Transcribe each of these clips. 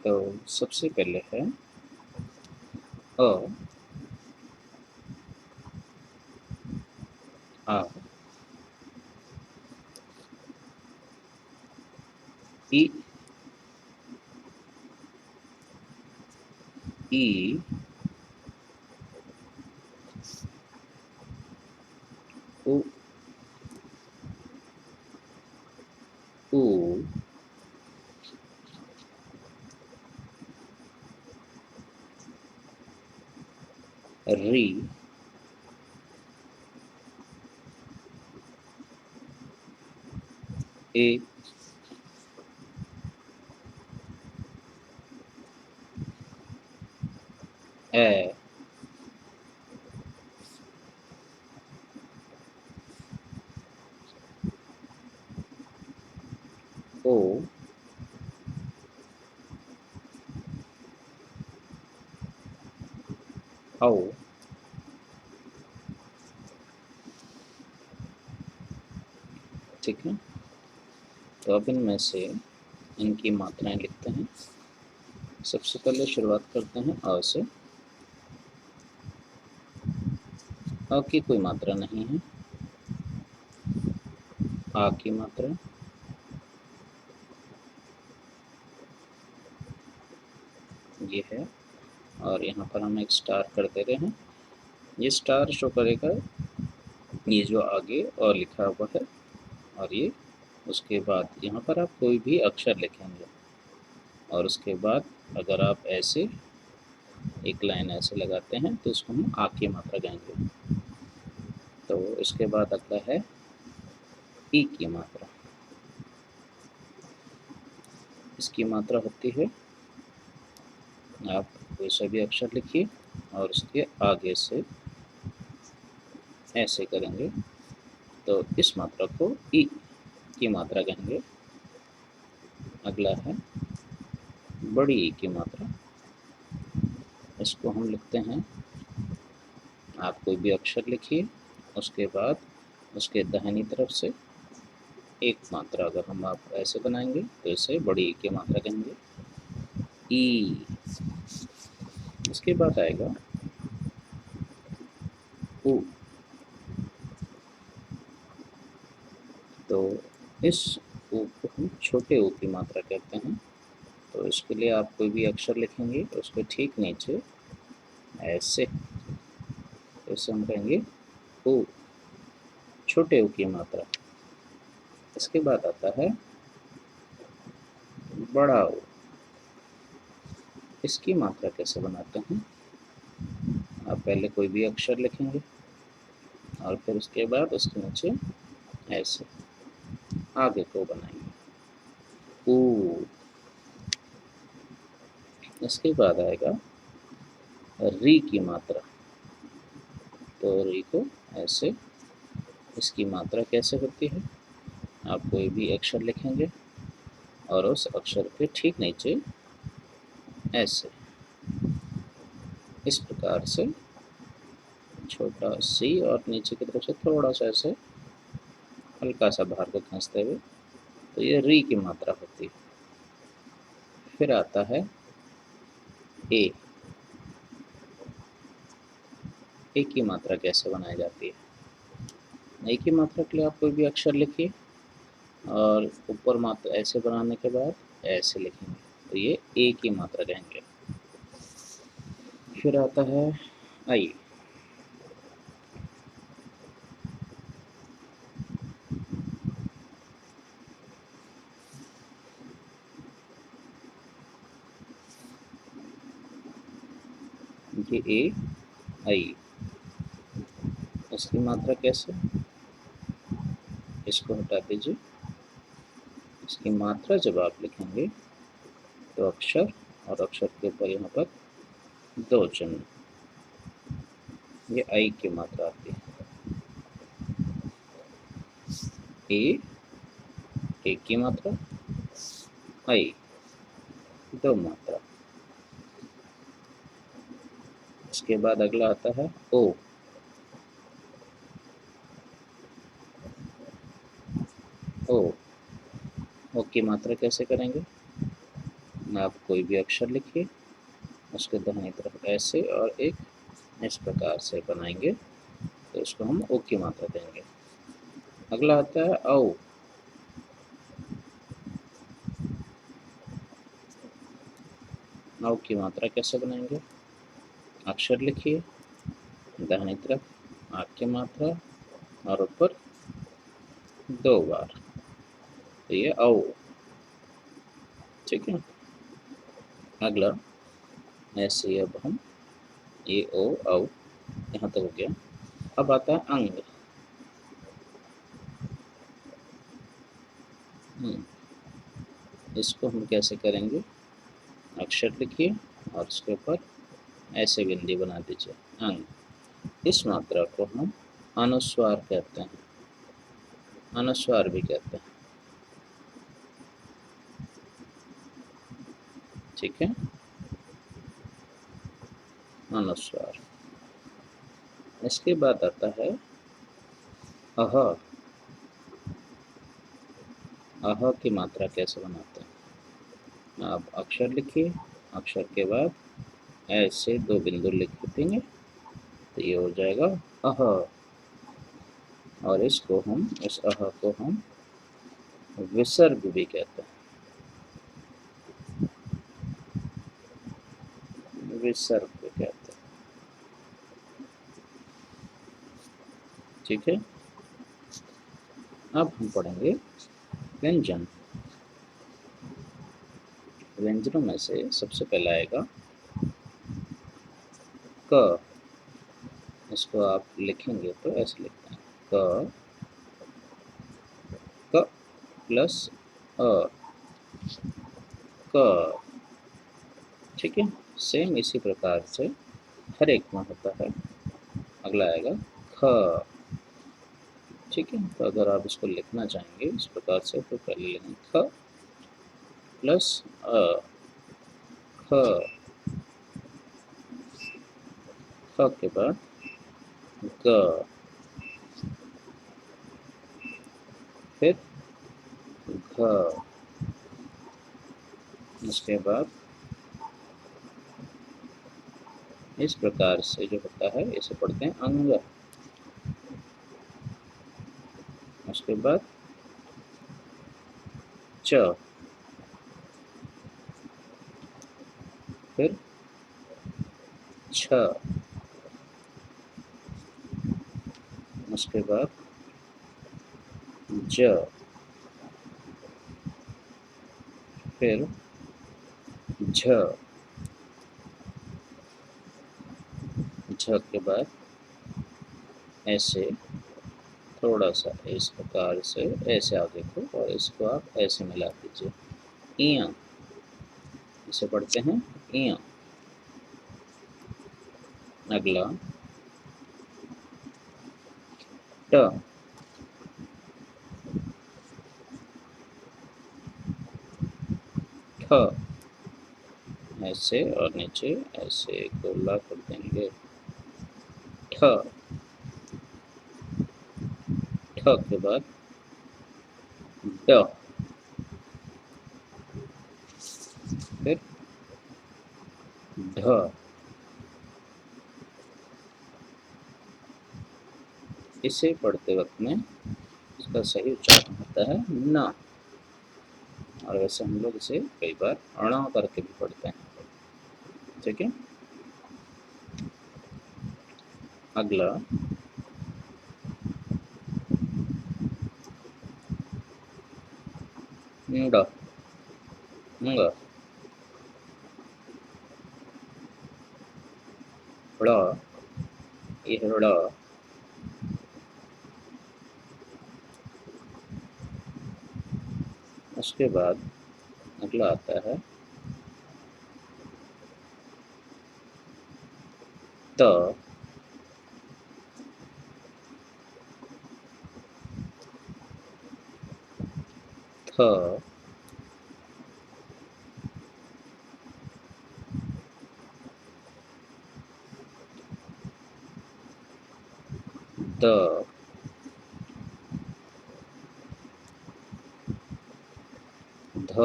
तो सबसे पहले है अ, आ, ई, ई, उ, ऊ, री, ए, ए, ओ, औ। ठीक है, तो अब इनमें से इनकी मात्राएं लिखते हैं। सबसे पहले शुरुआत करते हैं अ से। अ की कोई मात्रा नहीं है। आ की मात्रा, ये है, और यहाँ पर हम एक स्टार कर दे रहे हैं। ये स्टार शो करेगा ये जो आगे और लिखा हुआ है, और ये उसके बाद यहाँ पर आप कोई भी अक्षर लिखेंगे, और उसके बाद अगर आप ऐसे एक लाइन ऐसे लगाते हैं तो इसको हम आ की मात्रा कहेंगे। तो इसके बाद अगला है ई की मात्रा। इसकी मात्रा होती है, आप कोई सा भी अक्षर लिखिए और उसके आगे से ऐसे करेंगे, तो इस मात्रा को ई की मात्रा कहेंगे। अगला है बड़ी ई की मात्रा। इसको हम लिखते हैं, आप कोई भी अक्षर लिखिए, उसके बाद उसके दाहिनी तरफ से एक मात्रा अगर हम आप ऐसे बनाएंगे तो इसे बड़ी ई की मात्रा कहेंगे, ई। इसके बाद आएगा उ। तो इस उ को हम छोटे ऊ की मात्रा कहते हैं। तो इसके लिए आप कोई भी अक्षर लिखेंगे, उसके ठीक नीचे ऐसे, तो इसे हम कहेंगे उ, छोटे ऊ की मात्रा। इसके बाद आता है बड़ा ऊ। इसकी मात्रा कैसे बनाते हैं, आप पहले कोई भी अक्षर लिखेंगे और फिर उसके बाद उसके नीचे ऐसे आगे को बनाएंगे, ऊ। इसके बाद आएगा री की मात्रा। तो री को ऐसे, इसकी मात्रा कैसे होती है, आप कोई भी अक्षर लिखेंगे और उस अक्षर के ठीक नीचे ऐसे, इस प्रकार से छोटा सी और नीचे की तरफ से थोड़ा सा ऐसे हल्का सा बाहर को खींचते हुए, तो ये री की मात्रा होती है। फिर आता है ए। ए की मात्रा कैसे बनाई जाती है, ए की मात्रा के लिए आप कोई भी अक्षर लिखिए और ऊपर मात्रा ऐसे बनाने के बाद ऐसे लिखेंगे, तो ये ए की मात्रा कहेंगे। फिर आता है आई। ये ए आई, इसकी मात्रा कैसे, इसको हटा दीजिए। इसकी मात्रा जब आप लिखेंगे तो अक्षर और अक्षर के ऊपर यहाँ पर दो चिन्ह, ये आई की मात्रा आती है। ए की मात्रा, आई, दो मात्रा। इसके बाद अगला आता है ओ। ओ, ओ की मात्रा कैसे करेंगे, आप कोई भी अक्षर लिखिए, उसके दाहिनी तरफ ऐसे और एक इस प्रकार से बनाएंगे, तो इसको हम ओ की मात्रा देंगे। अगला आता है औ। औ की मात्रा कैसे बनाएंगे? अक्षर लिखिए, दाहिनी तरफ आग की मात्रा और ऊपर 2 बार, तो ये औ। ठीक है। अगला ऐसे ही अब हम ए ओ औ यहाँ तक हो गया। अब आता है अंग। इसको हम कैसे करेंगे? अक्षर लिखिए और उसके ऊपर ऐसे बिंदी बना दीजिए, अंग। इस मात्रा को हम अनुस्वार कहते हैं, अनुस्वार भी कहते हैं। ठीक है, अनुस्वार। इसके बाद आता है अह। अह की मात्रा कैसे बनाते हैं? आप अक्षर लिखिए, अक्षर के बाद ऐसे 2 बिंदु लिख देंगे, तो ये हो जाएगा अह। और इसको हम, इस अह को हम विसर्ग भी कहते हैं, विसर्ग भी कहते हैं। ठीक है। अब हम पढ़ेंगे व्यंजन। व्यंजनों में से सबसे पहला आएगा क। इसको आप लिखेंगे तो ऐसे लिखते हैं, क, क प्लस अ, क। ठीक है, सेम इसी प्रकार से हर एक में होता है। अगला आएगा ख। ठीक है, तो अगर आप इसको लिखना चाहेंगे इस प्रकार से, तो पहले लेंगे ख प्लस अ, ख। ख के बाद ग, फिर घ। इसके बाद इस प्रकार से जो होता है इसे पढ़ते हैं अंग। उसके बाद च, फिर छ। उसके बाद ज, फिर झ। झ के बाद ऐसे थोड़ा सा इस प्रकार से ऐसे आगे को, और इसको आप ऐसे मिला दीजिए, इया। इसे पढ़ते हैं इया। अगला ट। ठ, ऐसे और नीचे ऐसे गोला कर देंगे, ठ। ठ के बाद ड, फिर ढ। इसे पढ़ते वक्त में इसका सही उच्चारण होता है न, और वैसे हम लोग इसे कई बार अणा करके भी पढ़ते हैं। ठीक है। अगला ड, ङ, ड़, ये ड़। उसके बाद अगला आता है त। थ, द, ध,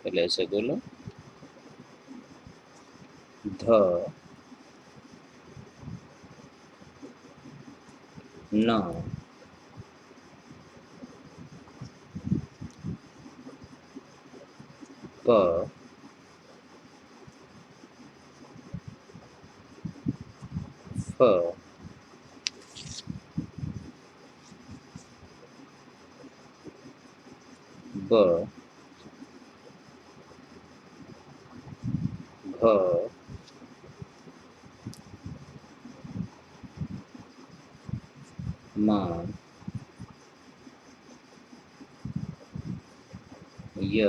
पहले ऐसे बोलो, ध न प फ ब भ म य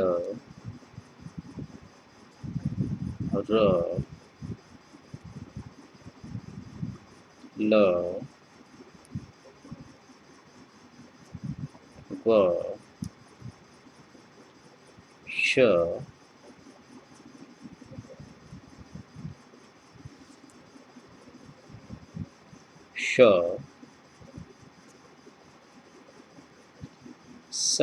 र ल व श श स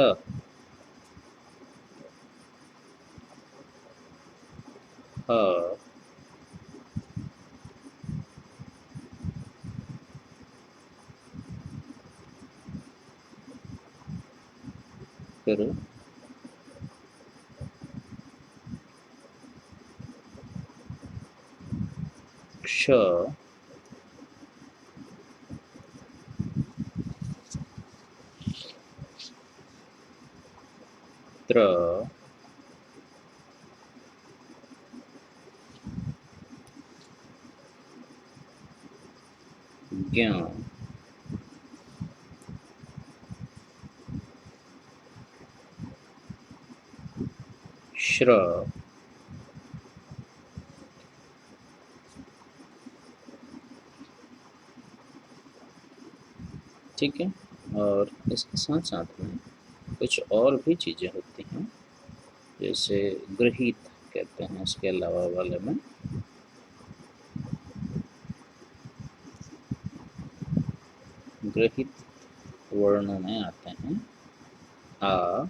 ह फिर क्ष त्र ज्ञ श्र ठीक है। और इसके साथ साथ में कुछ और भी चीज़ें होती हैं, जैसे गृहीत कहते हैं इसके अलावा वाले में, गृहीत वर्णों में आते हैं आ,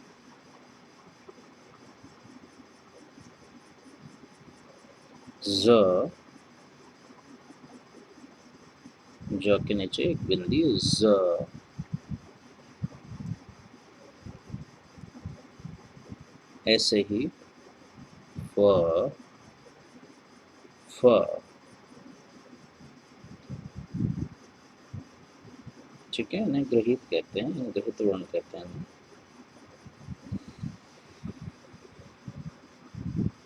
ज, ज के नीचे एक बिंदी ज, ऐसे ही फ, फ, ठीक है, इन्हें गृहीत कहते हैं, गृहीत वर्ण कहते हैं।